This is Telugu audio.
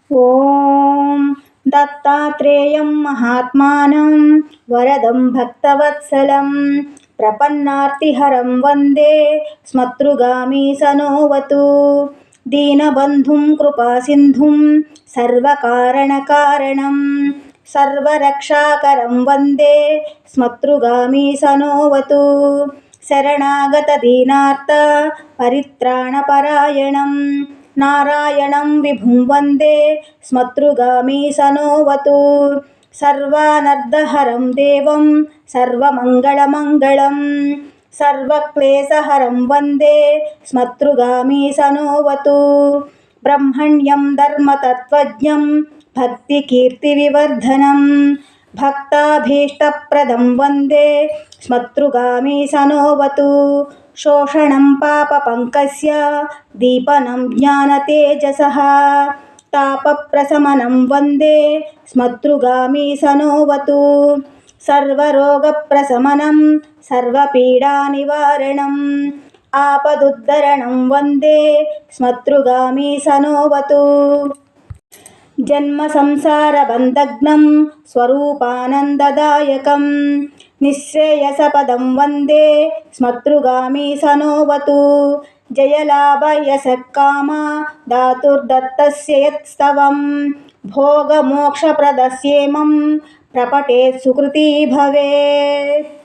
ఓం దత్తాత్రేయం మహాత్మానం వరదం భక్తవత్సలం ప్రపన్నార్తిహరం వందే స్మతృగామి సనోవతు దీనబంధుం కృపాసింధుం సర్వకారణకారణం సర్వరక్షాకరం వందే స్మతృగామి సనోవతు శరణాగతదీనార్త పరిత్రాణపరాయణం నారాయణం విభుం వందే స్మతృగామి సనోవతు సర్వానర్దహరం దేవం సర్వమంగళమంగళం సర్వక్లేశహరం వందే స్మతృగామి సనోవతు బ్రహ్మణ్యం ధర్మతత్వజ్ఞం భక్తికీర్తివివర్ధనం భక్తాభీష్టప్రదం వందే స్మతృగామి సనోవతు శోషణం పాపపంకస్య దీపనం జ్ఞానతేజసః తాపప్రశమనం వందే స్మతృగామి సనోవతు సర్వరోగప్రశమనం సర్వపీడానివారణం ఆపదుద్ధరణం వందే స్మతృగామి సనోవతు జన్మ సంసారబంధగ్నం స్వరూపానందదాయకం నిశ్రేయసపదం వందే స్మతృగామి సనోవతు జయలాభయసకామ ధాతుర్దత్తస్య యత్స్తవం భోగమోక్షప్రదస్యేమం ప్రపఠేత్ సుకృతి భవేత్.